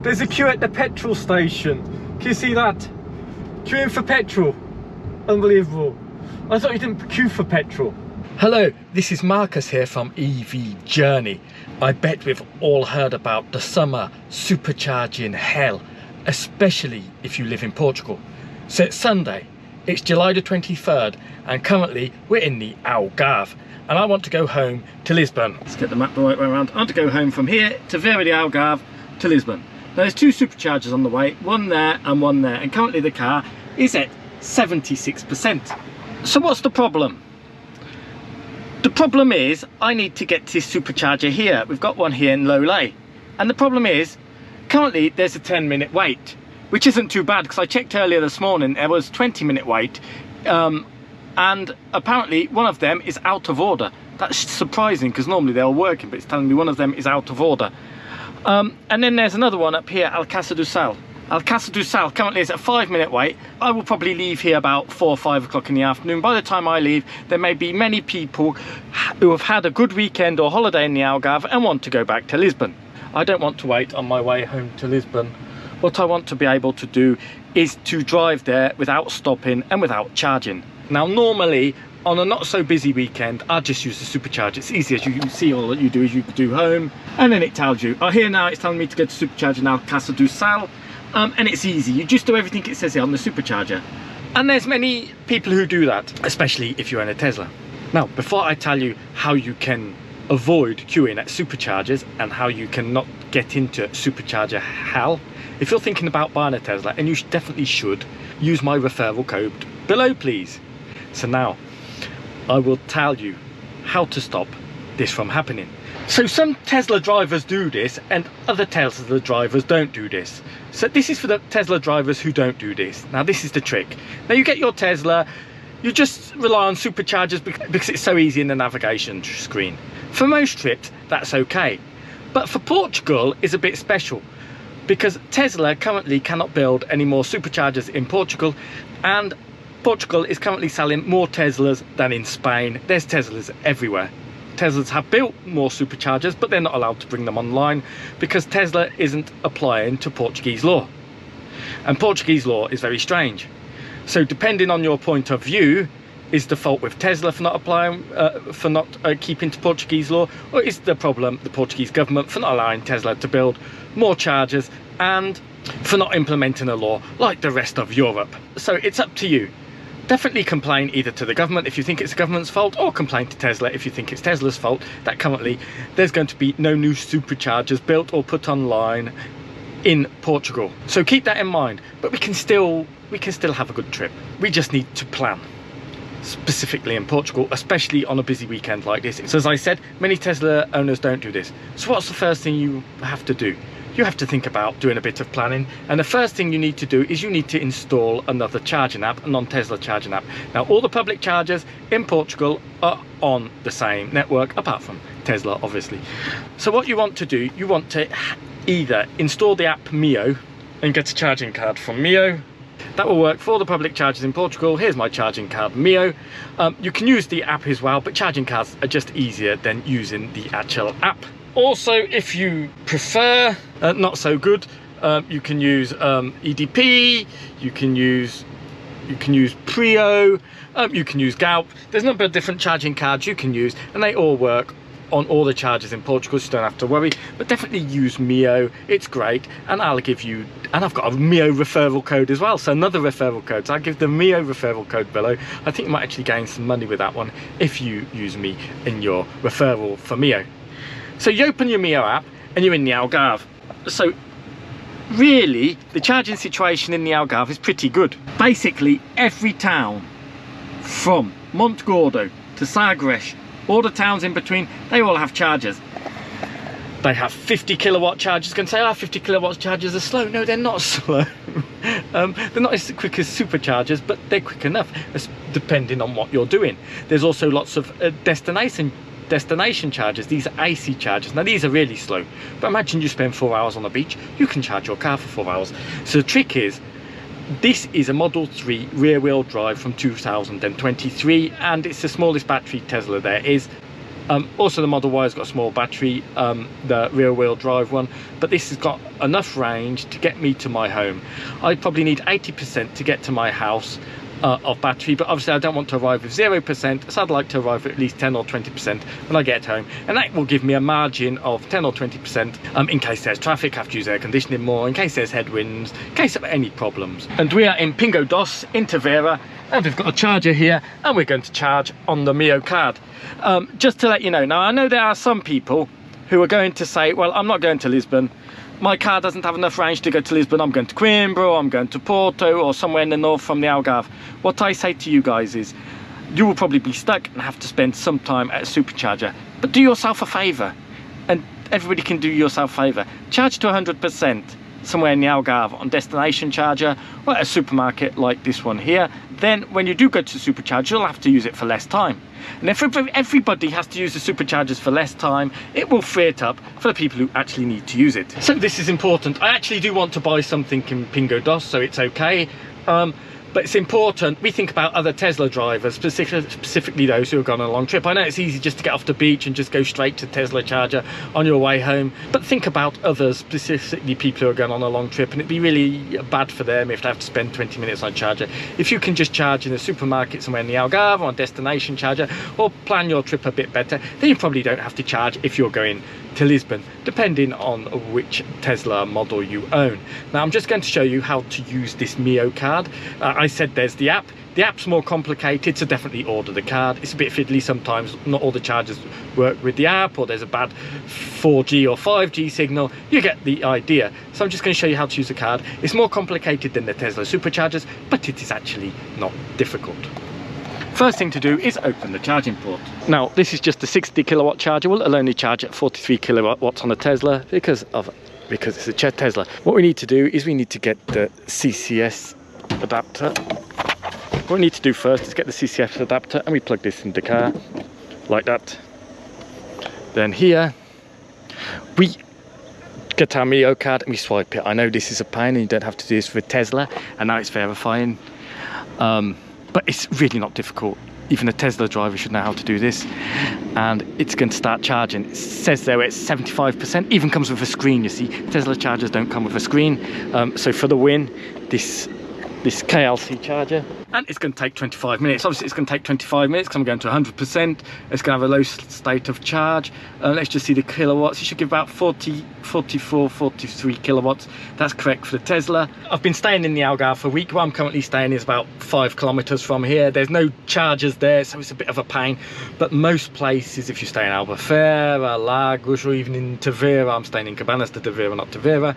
There's a queue at the petrol station. Can you see that? Queuing for petrol. Unbelievable. I thought you didn't queue for petrol. Hello, this is Marcus here from EV Journey. I bet we've all heard about the summer supercharging hell, especially if you live in Portugal. So it's Sunday, it's July the 23rd, and currently we're in the Algarve, and I want to go home to Lisbon. Let's get the map the right way around. I want to go home from here to Vila de Algarve to Lisbon. Now, there's two superchargers on the way, one there and one there, and currently the car is at 76%. So what's the problem? The problem is I need to get to this supercharger here. We've got one here in Lolé, and the problem is currently there's a 10-minute wait, which isn't too bad because I checked earlier this morning, there was 20-minute wait, and apparently one of them is out of order. That's surprising because normally they're all working, but it's telling me one of them is out of order. And then there's another one up here, Alcácer do Sal. Alcácer do Sal currently is at a 5-minute wait. I will probably leave here about 4 or 5 o'clock in the afternoon. By the time I leave, there may be many people who have had a good weekend or holiday in the Algarve and want to go back to Lisbon. I don't want to wait on my way home to Lisbon. What I want to be able to do is to drive there without stopping and without charging. Now, normally on a not so busy weekend, I'll just use the supercharger. It's easy, as you can see. All that you do is you do home, and then it tells you. Here now it's telling me to go to supercharger now, Alcácer do Sal, and it's easy. You just do everything it says here on the supercharger. And there's many people who do that, especially if you own a Tesla. Now, before I tell you how you can avoid queuing at superchargers and how you can not get into supercharger hell, if you're thinking about buying a Tesla, and you definitely should, use my referral code below, please. So now I will tell you how to stop this from happening. So some Tesla drivers do this and other Tesla drivers don't do this. So this is for the Tesla drivers who don't do this. Now this is the trick. Now you get your Tesla, you just rely on superchargers because it's so easy in the navigation screen. For most trips that's okay, but for Portugal is a bit special because Tesla currently cannot build any more superchargers in Portugal, and Portugal is currently selling more Teslas than in Spain. There's Teslas everywhere. Teslas have built more superchargers, but they're not allowed to bring them online because Tesla isn't applying to Portuguese law. And Portuguese law is very strange. So depending on your point of view, is the fault with Tesla for not applying, for not keeping to Portuguese law, or is the problem the Portuguese government for not allowing Tesla to build more chargers and for not implementing a law like the rest of Europe? So it's up to you. Definitely complain either to the government if you think it's the government's fault, or complain to Tesla if you think it's Tesla's fault that currently there's going to be no new superchargers built or put online in Portugal. So keep that in mind, but we can still have a good trip. We just need to plan, specifically in Portugal, especially on a busy weekend like this. So as I said, many Tesla owners don't do this. So what's the first thing you have to do? You have to think about doing a bit of planning, and the first thing you need to do is you need to install another charging app, a non-Tesla charging app. Now all the public chargers in Portugal are on the same network, apart from Tesla obviously. So what you want to do, you want to either install the app Miio and get a charging card from Miio. That will work for the public chargers in Portugal. Here's my charging card, Miio. You can use the app as well, but charging cards are just easier than using the actual app. Also, if you prefer not so good, you can use EDP, you can use Prio, you can use Galp. There's a number of different charging cards you can use, and they all work on all the chargers in Portugal, so you don't have to worry. But definitely use Miio, it's great, and I'll give you, and I've got a Miio referral code as well, so another referral code. So I'll give the Miio referral code below. I think you might actually gain some money with that one if you use me in your referral for Miio. So you open your Miio app and you're in the Algarve. So really the charging situation in the Algarve is pretty good. Basically every town from Montegordo to Sagres, all the towns in between, they all have chargers. They have 50 kilowatt chargers. You can say, oh, 50 kilowatt chargers are slow. No, they're not slow. They're not as quick as superchargers, but they're quick enough, depending on what you're doing. There's also lots of destination chargers. These are AC chargers. Now these are really slow, but imagine you spend 4 hours on the beach, you can charge your car for 4 hours. So the trick is, this is a Model 3 rear wheel drive from 2023, and it's the smallest battery Tesla there is. Also the Model Y has got a small battery, the rear wheel drive one, but this has got enough range to get me to my home. I probably need 80% to get to my house of battery, but obviously I don't want to arrive with 0%, so I'd like to arrive at least 10 or 20% when I get home, and that will give me a margin of 10 or 20% in case there's traffic, I have to use air conditioning more, in case there's headwinds, in case of any problems. And we are in Pingo Doce in Tavera, and we've got a charger here, and we're going to charge on the Miio card. Just to let you know, now I know there are some people who are going to say, well, I'm not going to Lisbon, my car doesn't have enough range to go to Lisbon, I'm going to Coimbra, I'm going to Porto, or somewhere in the north from the Algarve. What I say to you guys is, you will probably be stuck and have to spend some time at a supercharger, but do yourself a favour, and everybody can do yourself a favour. Charge to 100% somewhere in the Algarve on destination charger, or at a supermarket like this one here. Then when you do go to the supercharger, you'll have to use it for less time. And if everybody has to use the superchargers for less time, it will free it up for the people who actually need to use it. So this is important. I actually do want to buy something in Pingo Doce, so it's okay. But it's important we think about other Tesla drivers, specifically those who have gone on a long trip. I know it's easy just to get off the beach and just go straight to Tesla charger on your way home, but think about others, specifically people who are going on a long trip, and it'd be really bad for them if they have to spend 20 minutes on charger. If you can just charge in a supermarket somewhere in the Algarve or on destination charger, or plan your trip a bit better, then you probably don't have to charge if you're going to Lisbon, depending on which Tesla model you own. Now I'm just going to show you how to use this Miio card. I said there's the app. The app's more complicated, so definitely order the card. It's a bit fiddly sometimes, not all the chargers work with the app, or there's a bad 4G or 5G signal. You get the idea. So I'm just going to show you how to use the card. It's more complicated than the Tesla Superchargers, but it is actually not difficult. First thing to do is open the charging port. Now this is just a 60 kilowatt charger. Well, it'll only charge at 43 kilowatts on a Tesla because it's a Tesla. What we need to do is we need to get the CCS adapter. What we need to do first is get the CCS adapter, and we plug this in the car like that. Then here we get our Miio card and we swipe it. I know this is a pain and you don't have to do this with Tesla, and now it's verifying. But it's really not difficult. Even a Tesla driver should know how to do this. And it's going to start charging. It says there it's 75%, even comes with a screen, you see. Tesla chargers don't come with a screen. So for the win, this KLC charger. And it's going to take 25 minutes. Obviously it's going to take 25 minutes because I'm going to 100%. It's going to have a low state of charge. Let's just see the kilowatts. It should give about 44, 43 kilowatts. That's correct for the Tesla. I've been staying in the Algarve for a week. Where I'm currently staying is about 5 kilometers from here. There's no chargers there, so it's a bit of a pain. But most places, if you stay in Albufeira, Lagos, or even in Tavera, I'm staying in Cabanas de Tavera, not Tavera,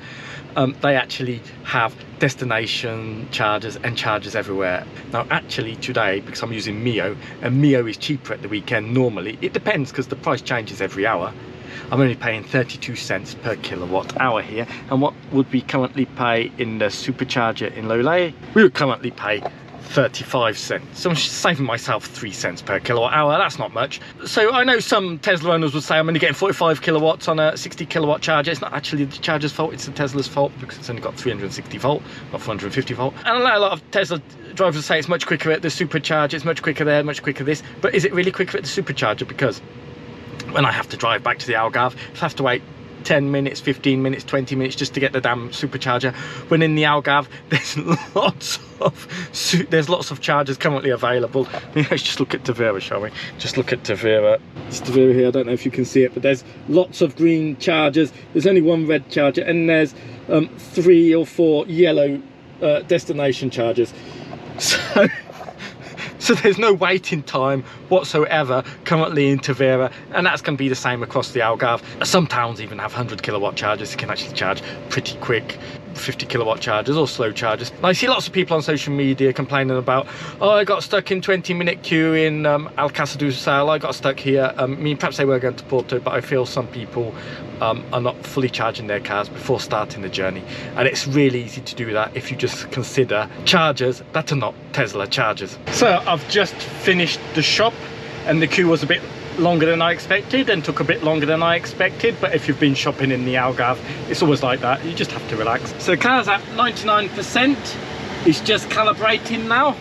they actually have destination chargers and chargers everywhere. Now actually today, because I'm using Miio, and Miio is cheaper at the weekend normally, it depends because the price changes every hour, I'm only paying 32 cents per kilowatt hour here. And what would we currently pay in the Supercharger in Lolé? We would currently pay 35 cents. So I'm saving myself 3 cents per kilowatt hour. That's not much. So I know some Tesla owners would say I'm only getting 45 kilowatts on a 60 kilowatt charger. It's not actually the charger's fault, it's the Tesla's fault, because it's only got 360 volt, not 450 volt. And I know a lot of Tesla drivers say it's much quicker at the Supercharger, it's much quicker there, much quicker this. But is it really quicker at the Supercharger? Because when I have to drive back to the Algarve, if I have to wait 10 minutes, 15 minutes, 20 minutes just to get the damn supercharger, when in the Algarve there's lots of chargers currently available. Let's just look at Tavera, shall we? Just look at Tavera. It's Tavera here, I don't know if you can see it, but there's lots of green chargers. There's only one red charger, and there's 3 or 4 yellow destination chargers. So there's no waiting time whatsoever currently in Tavera, and that's going to be the same across the Algarve. Some towns even have 100 kilowatt chargers. You can actually charge pretty quick, 50 kilowatt chargers or slow chargers. And I see lots of people on social media complaining about, oh, I got stuck in 20-minute queue in Alcácer do Sal, I got stuck here. I mean, perhaps they were going to Porto, but I feel some people are not fully charging their cars before starting the journey, and it's really easy to do that if you just consider chargers that are not Tesla chargers. So I've just finished the shop, and the queue was a bit longer than I expected and took a bit longer than I expected, but if you've been shopping in the Algarve, it's always like that. You just have to relax. So the car's at 99%. It's just calibrating now.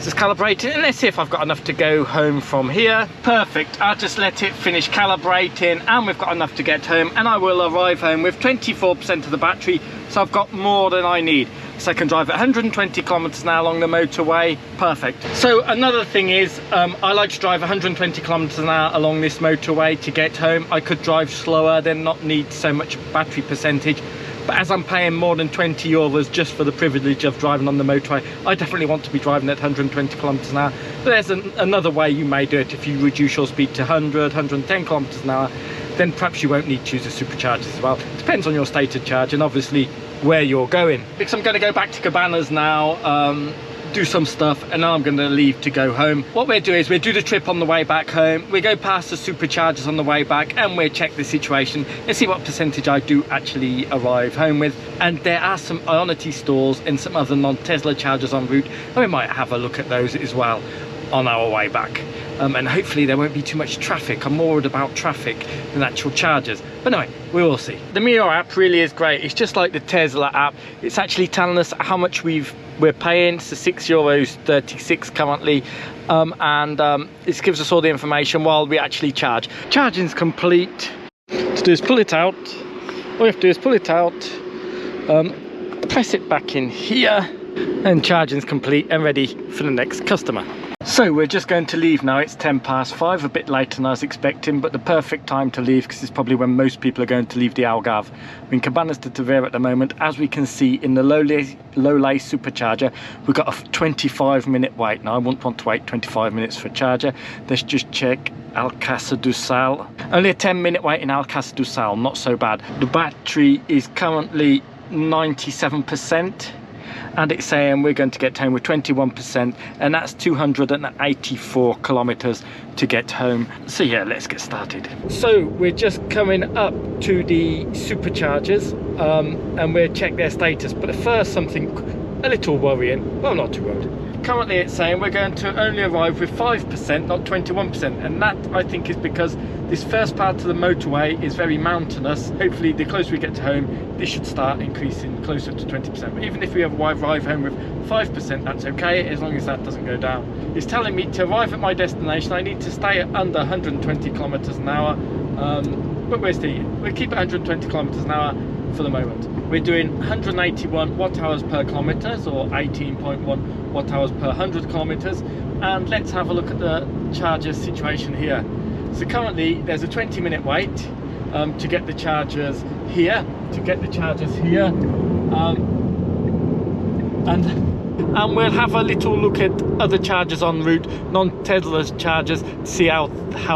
It's calibrating, and let's see if I've got enough to go home from here. Perfect, I'll just let it finish calibrating, and we've got enough to get home, and I will arrive home with 24% of the battery, so I've got more than I need. So I can drive at 120 kilometers an hour along the motorway. Perfect. So another thing is, I like to drive 120 kilometers an hour along this motorway to get home. I could drive slower, then not need so much battery percentage. But as I'm paying more than 20 euros just for the privilege of driving on the motorway, I definitely want to be driving at 120 kilometers an hour. But there's another way you may do it. If you reduce your speed to 100, 110 kilometers an hour, then perhaps you won't need to use the superchargers as well. Depends on your state of charge and obviously where you're going. Because I'm going to go back to Cabanas now, do some stuff, and then I'm going to leave to go home. What we'll do is we'll do the trip on the way back home, we go past the superchargers on the way back, and we'll check the situation and see what percentage I do actually arrive home with. And there are some Ionity stores and some other non-Tesla chargers en route, and we might have a look at those as well on our way back. And hopefully there won't be too much traffic. I'm more worried about traffic than actual chargers. But anyway, we will see. The Miio app really is great. It's just like the Tesla app. It's actually telling us how much we're paying. It's €6.36 currently. It gives us all the information while we actually charge. Charging's complete. To do is pull it out. All you have to do is pull it out, press it back in here, and charging's complete and ready for the next customer. So we're just going to leave now. It's 5:10, a bit later than I was expecting, but the perfect time to leave because it's probably when most people are going to leave the Algarve. We're in Cabanas de Tavera at the moment. As we can see in the low-lay supercharger, we've got a 25-minute wait. Now I wouldn't want to wait 25 minutes for a charger. Let's just check Alcácer do Sal. Only a 10-minute wait in Alcácer do Sal, not so bad. The battery is currently 97%. And it's saying we're going to get home with 21%, and that's 284 kilometers to get home. So yeah, let's get started. So we're just coming up to the superchargers, and we'll check their status. But first, something a little worrying. Well, not too worried. Currently it's saying we're going to only arrive with 5%, not 21%, and that I think is because this first part of the motorway is very mountainous. Hopefully the closer we get to home, this should start increasing closer to 20%. But even if we arrive home with 5%, that's okay, as long as that doesn't go down. It's telling me to arrive at my destination, I need to stay at under 120 kilometers an hour, but we'll keep it 120 kilometers an hour for the moment. We're doing 181 watt-hours per kilometers, or 18.1 watt-hours per 100 kilometers. And let's have a look at the charger situation here. So currently there's a 20-minute wait to get the chargers here. And we'll have a little look at other chargers en route, non-Tesla chargers, to see how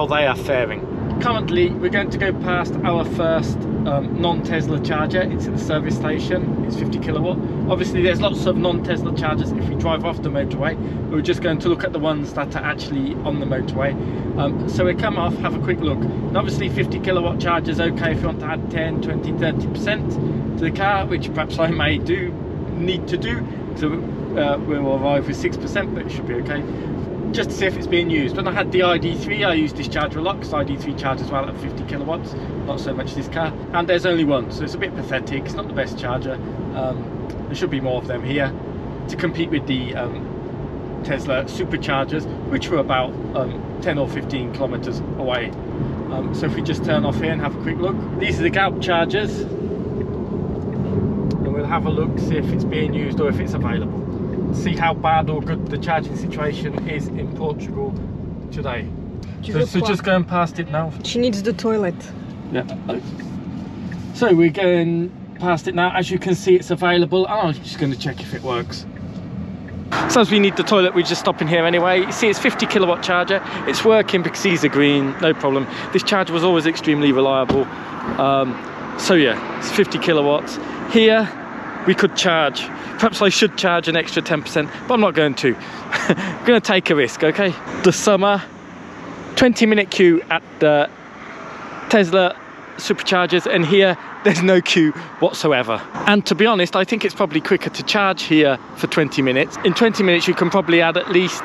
they are faring. Currently we're going to go past our first non-Tesla charger. It's at the service station. It's 50 kilowatt. Obviously there's lots of non-Tesla chargers if we drive off the motorway. We're just going to look at the ones that are actually on the motorway. So we come off, have a quick look, and obviously 50 kilowatt chargers okay if you want to add 10, 20, 30% to the car, which perhaps I may need to do. So we'll arrive with 6%, but it should be okay, just to see if it's being used. When I had the ID3, I used this charger a lot because ID3 charges well at 50 kilowatts, not so much this car. And there's only one, so it's a bit pathetic. It's not the best charger. There should be more of them here to compete with the Tesla Superchargers, which were about 10 or 15 kilometers away. So if we just turn off here and have a quick look, these are the galp chargers, and we'll have a look, see if it's being used or if it's available. See how bad or good the charging situation is in Portugal today. So just going past it now. She needs the toilet. Yeah. So we're going past it now. As you can see, it's available. I'm just going to check if it works. So as we need the toilet, we're just stopping here anyway. You see, it's 50 kilowatt charger. It's working because these are green, no problem. This charger was always extremely reliable. So yeah, it's 50 kilowatts. Here, we could charge. Perhaps I should charge an extra 10%, but I'm not going to. I'm going to take a risk, okay? The summer, 20-minute queue at the Tesla Superchargers, and here there's no queue whatsoever. And to be honest, I think it's probably quicker to charge here for 20 minutes. In 20 minutes, you can probably add at least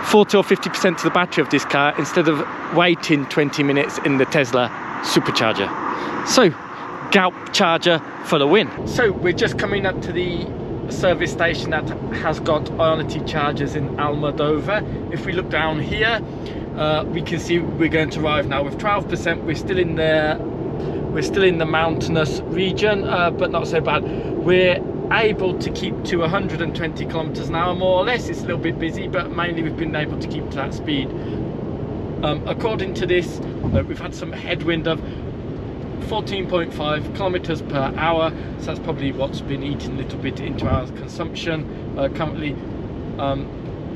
40 or 50% to the battery of this car instead of waiting 20 minutes in the Tesla Supercharger. So, galp charger for the win. So we're just coming up to the service station that has got Ionity chargers in Algarve. If we look down here, we can see we're going to arrive now with 12%. We're still in the mountainous region, but not so bad. We're able to keep to 120 kilometers an hour, more or less. It's a little bit busy, but mainly we've been able to keep to that speed. According to this, we've had some headwind of 14.5 kilometers per hour, so that's probably what's been eating a little bit into our consumption. Currently,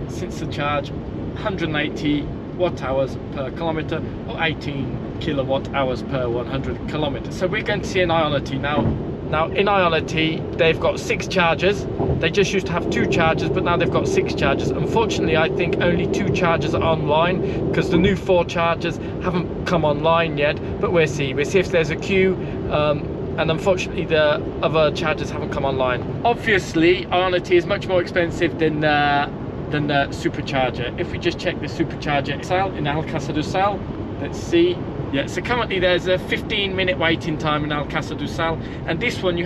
since the charge, 180 watt hours per kilometer, or 18 kilowatt hours per 100 kilometers. So we're going to see an Ionity now. Now in Ionity, they've got 6 chargers. They just used to have 2 chargers, but now they've got 6 chargers. Unfortunately, I think only 2 chargers are online, because the new 4 chargers haven't come online yet, but we'll see if there's a queue. And unfortunately the other chargers haven't come online. Obviously Ionity is much more expensive than the Supercharger. If we just check the Supercharger in Alcácer do Sal, let's see. Yeah, so currently there's a 15-minute waiting time in Alcácer do Sal, and this one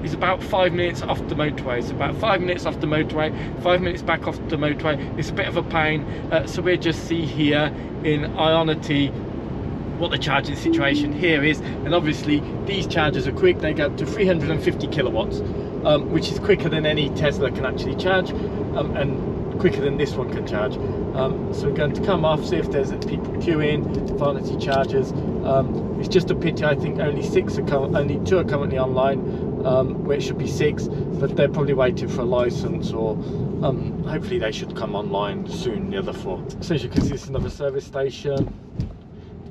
is about 5 minutes off the motorway. So about 5 minutes off the motorway, 5 minutes back off the motorway. It's a bit of a pain. So we'll just see here in Ionity what the charging situation here is. And obviously these chargers are quick. They go up to 350 kilowatts, which is quicker than any Tesla can actually charge, and quicker than this one can charge. So we're going to come off, see if there's people queuing for Ionity chargers. It's just a pity, I think only 2 are currently online, where it should be 6, but they're probably waiting for a license, or hopefully they should come online soon, the other 4. So as you can see, it's another service station,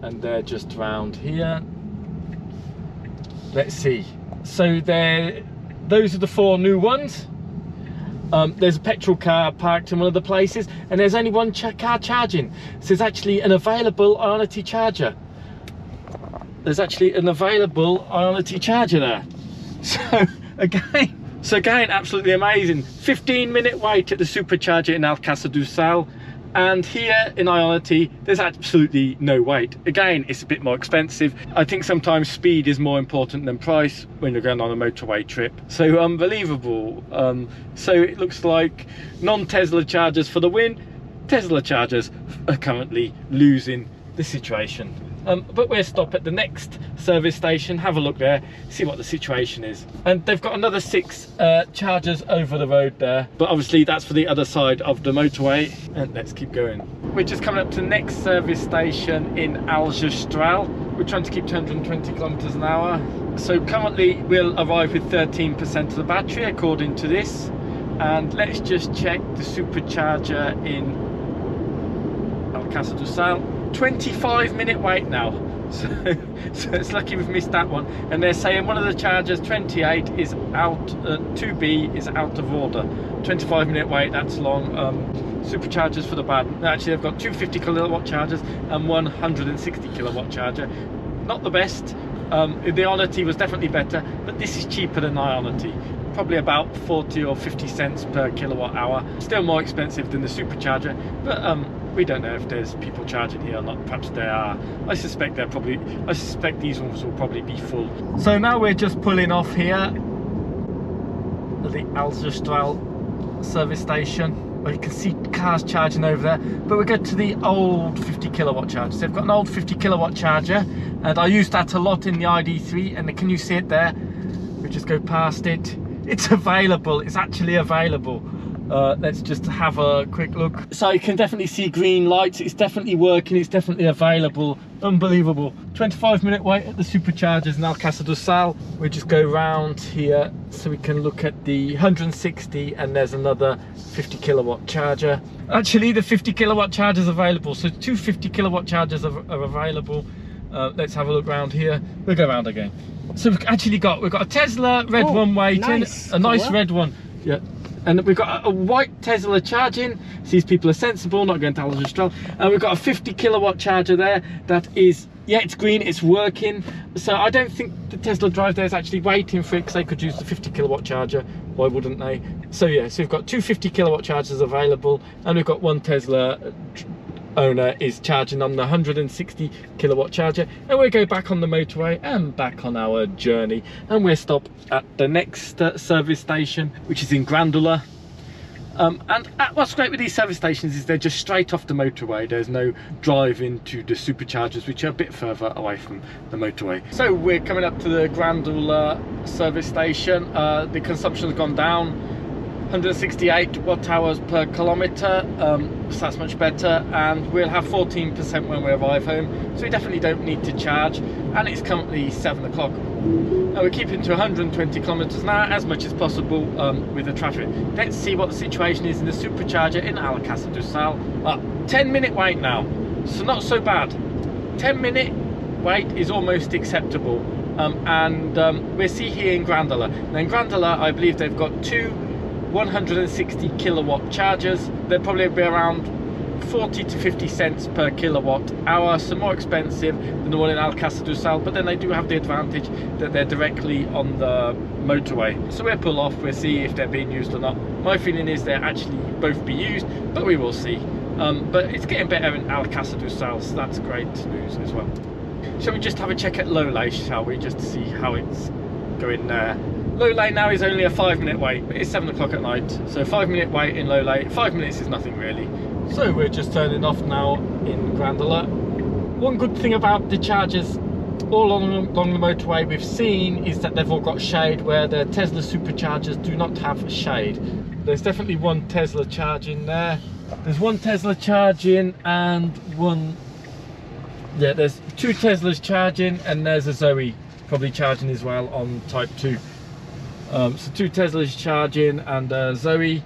and they're just around here. Let's see. So those are the 4 new ones. There's a petrol car parked in one of the places, and there's only one car charging. So there's actually an available Ionity charger. There's actually an available Ionity charger there. So again, absolutely amazing. 15-minute wait at the Supercharger in Alcácer do Sal, and here in Ionity there's absolutely no wait. Again, it's a bit more expensive. I think sometimes speed is more important than price when you're going on a motorway trip. So unbelievable. So it looks like non-Tesla chargers for the win. Tesla chargers are currently losing the situation. But we'll stop at the next service station, have a look there, see what the situation is. And they've got another 6 chargers over the road there, but obviously that's for the other side of the motorway. And let's keep going. We're just coming up to the next service station in Algarve. We're trying to keep 220 kilometers an hour. So currently we'll arrive with 13% of the battery according to this. And let's just check the Supercharger in Alcácer do Sal. 25-minute wait now, so it's lucky we've missed that one. And they're saying one of the chargers, 28, is out, 2B is out of order. 25-minute wait, that's long. Superchargers for the bad. Actually, they've got 250 kilowatt chargers and 160 kilowatt charger. Not the best. The Ionity was definitely better, but this is cheaper than Ionity. Probably about 40 or 50 cents per kilowatt hour. Still more expensive than the Supercharger, but we don't know if there's people charging here or not. Perhaps they are. I suspect these ones will probably be full. So now we're just pulling off here at the Algarve service station, where you can see cars charging over there. But we go to the old 50 kilowatt charger. So they've got an old 50 kilowatt charger, and I used that a lot in the ID3. And can you see it there? We just go past it. It's available. It's actually available. Let's just have a quick look. So you can definitely see green lights. It's definitely working. It's definitely available. Unbelievable. 25-minute wait at the Superchargers in Alcácer do Sal. We just go round here so we can look at the 160, and there's another 50 kilowatt charger. Actually, the 50 kilowatt charger is available. So 2 50 kilowatt chargers are available. Let's have a look round here. We'll go round again. So we've got a Tesla red one waiting, a nice red one. Yeah. And we've got a white Tesla charging. So these people are sensible, not going to Algarve. And we've got a 50 kilowatt charger there that is, yeah, it's green, it's working. So I don't think the Tesla drive there is actually waiting for it, because they could use the 50 kilowatt charger. Why wouldn't they? So yeah, so we've got 2 50 kilowatt chargers available, and we've got one Tesla owner is charging on the 160 kilowatt charger, and we'll go back on the motorway and back on our journey, and we'll stop at the next service station, which is in Grandula. What's great with these service stations is they're just straight off the motorway. There's no drive into the superchargers, which are a bit further away from the motorway. So we're coming up to the Grandula service station. The consumption's gone down, 168 watt hours per kilometre, so that's much better, and we'll have 14% when we arrive home, so we definitely don't need to charge. And it's currently 7 o'clock. We're keeping to 120 kilometres an hour as much as possible with the traffic. Let's see what the situation is in the supercharger in Alcácer do Sal. 10-minute wait now, so not so bad. 10-minute wait is almost acceptable. We'll see here in Grandula. Now in Grandula, I believe they've got two 160 kilowatt chargers. They'll probably be around 40 to 50 cents per kilowatt hour, so more expensive than the one in Alcácer do Sal, but then they do have the advantage that they're directly on the motorway. So we'll pull off, we'll see if they're being used or not. My feeling is they'll actually both be used, but we will see. But it's getting better in Alcácer do Sal, so that's great news as well. Shall we just have a check at Lolé, shall we, just to see how it's going there? Lolé now is only a 5-minute wait, but it's 7 o'clock at night, so 5-minute wait in Lolé. 5 minutes is nothing really. So we're just turning off now in Grandula. One good thing about the chargers all along the motorway we've seen is that they've all got shade, where the Tesla Superchargers do not have shade. There's definitely one Tesla charging there. There's one Tesla charging and one... yeah, there's two Teslas charging, and there's a Zoe probably charging as well on type 2. So two Teslas charging and a Zoe,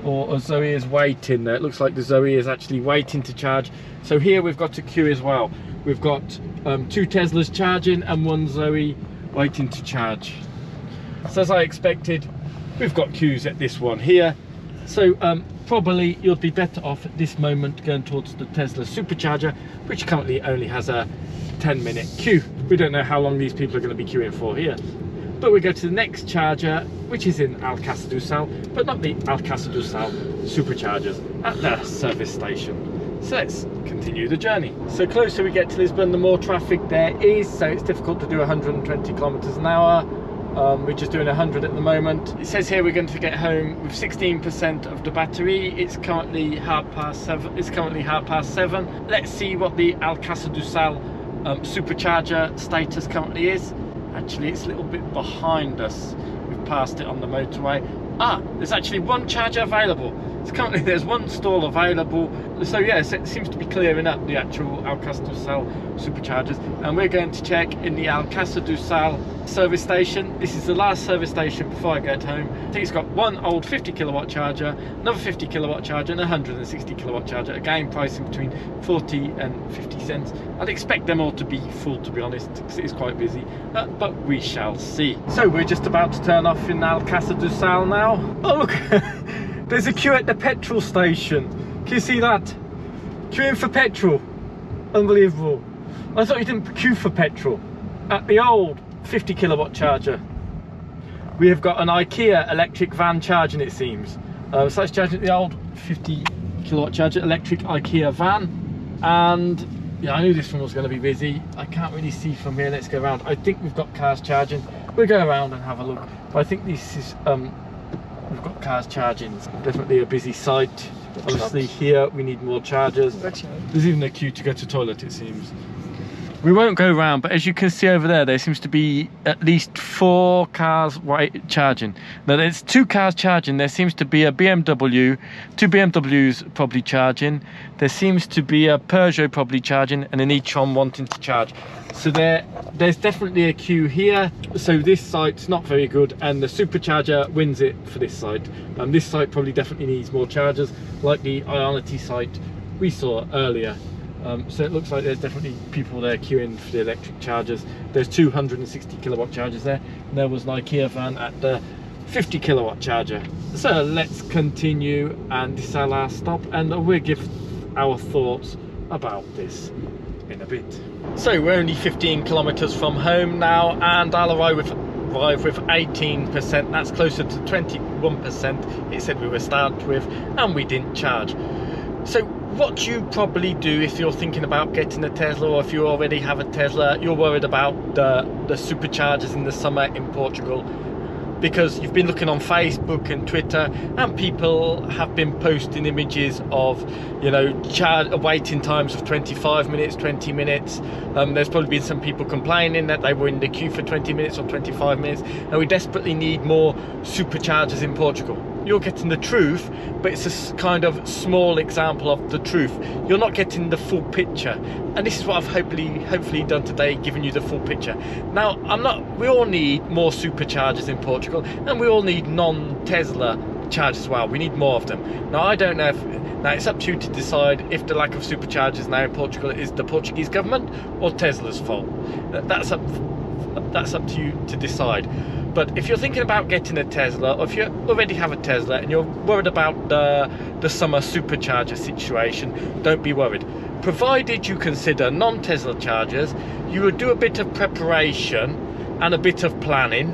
or a Zoe is waiting there. It looks like the Zoe is actually waiting to charge. So here we've got a queue as well. We've got two Teslas charging and one Zoe waiting to charge. So as I expected, we've got queues at this one here. So probably you'll be better off at this moment going towards the Tesla Supercharger, which currently only has a 10-minute queue. We don't know how long these people are going to be queuing for here. But we go to the next charger, which is in Alcácer do Sal, but not the Alcácer do Sal Superchargers, at the service station. So let's continue the journey. So closer we get to Lisbon, the more traffic there is, so it's difficult to do 120 kilometers an hour. We're just doing 100 at the moment. It says here we're going to get home with 16% of the battery. It's currently 7:30. It's currently 7:30. Let's see what the Alcácer do Sal Supercharger status currently is. Actually, it's a little bit behind us. We've passed it on the motorway. There's actually one charger available. So currently there's one stall available. So yes, it seems to be clearing up the actual Alcácer do Sal Superchargers. And we're going to check in the Alcácer do Sal service station. This is the last service station before I get home. I think it's got one old 50 kilowatt charger, another 50 kilowatt charger, and a 160 kilowatt charger. Again, pricing between 40 and 50 cents. I'd expect them all to be full, to be honest, because it is quite busy, but we shall see. So we're just about to turn off in Alcácer do Sal now. Oh look, there's a queue at the petrol station. Can you see that? Queuing for petrol. Unbelievable. I thought you didn't queue for petrol. At the old 50 kilowatt charger, we have got an IKEA electric van charging, it seems. So that's charging the old 50 kilowatt charger electric IKEA van. And yeah, I knew this one was going to be busy. I can't really see from here. Let's go around. I think we've got cars charging. We'll go around and have a look. But I think this is we've got cars charging. It's definitely a busy site. Obviously here we need more chargers. There's even a queue to go to the toilet, it seems. We won't go round, but as you can see over there seems to be at least 4 cars charging. Now there's 2 cars charging. There seems to be a BMW, 2 BMWs probably charging. There seems to be a Peugeot probably charging, and an e-tron wanting to charge. So there's definitely a queue here. So this site's not very good, and the Supercharger wins it for this site. This site probably definitely needs more chargers, like the Ionity site we saw earlier. So it looks like there's definitely people there queuing for the electric chargers. There's 260 kilowatt chargers there, and there was an IKEA van at the 50 kilowatt charger. So let's continue, and this is our last stop, and we'll give our thoughts about this in a bit. So we're only 15 kilometers from home now, and I'll arrive with 18%. That's closer to 21% it said we were start with, and we didn't charge. So what you probably do if you're thinking about getting a Tesla, or if you already have a Tesla, you're worried about the superchargers in the summer in Portugal, because you've been looking on Facebook and Twitter, and people have been posting images of, you know, waiting times of 25 minutes, 20 minutes. There's probably been some people complaining that they were in the queue for 20 minutes or 25 minutes, and we desperately need more superchargers in Portugal. You're getting the truth, but it's a kind of small example of the truth. You're not getting the full picture, and this is what I've hopefully done today, giving you the full picture. Now, we all need more superchargers in Portugal, and we all need non-Tesla chargers as well. We need more of them. Now, I don't know now it's up to you to decide if the lack of superchargers now in Portugal is the Portuguese government or Tesla's fault. That's up to you to decide. But if you're thinking about getting a Tesla, or if you already have a Tesla and you're worried about the summer supercharger situation, don't be worried. Provided you consider non-Tesla chargers, you would do a bit of preparation and a bit of planning.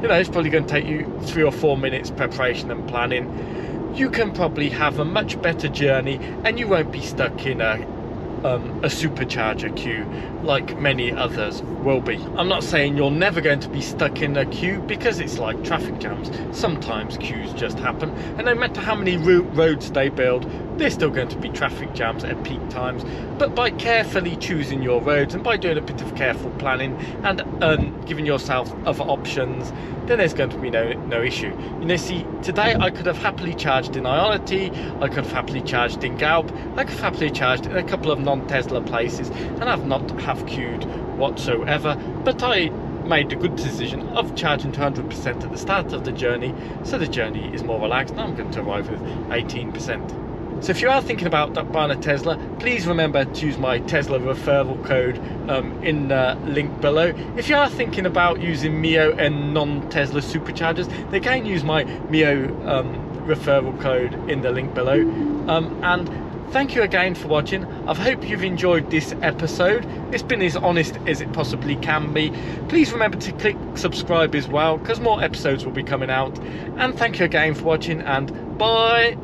You know, it's probably going to take you 3 or 4 minutes preparation and planning. You can probably have a much better journey, and you won't be stuck in a supercharger queue like many others will be. I'm not saying you're never going to be stuck in a queue, because it's like traffic jams. Sometimes queues just happen, and no matter how many roads they build, there's still going to be traffic jams at peak times. But by carefully choosing your roads, and by doing a bit of careful planning and giving yourself other options, then there's going to be no issue. You know, see, today I could have happily charged in Ionity, I could have happily charged in Galp, I could have happily charged in a couple of non-Tesla places, and I've not have queued whatsoever. But I made the good decision of charging to 100% at the start of the journey, so the journey is more relaxed, and I'm going to arrive with 18%. So if you are thinking about buying a Tesla, please remember to use my Tesla referral code in the link below. If you are thinking about using Miio and non-Tesla superchargers, they can use my Miio referral code in the link below. And thank you again for watching. I hope you've enjoyed this episode. It's been as honest as it possibly can be. Please remember to click subscribe as well, because more episodes will be coming out. And thank you again for watching, and bye.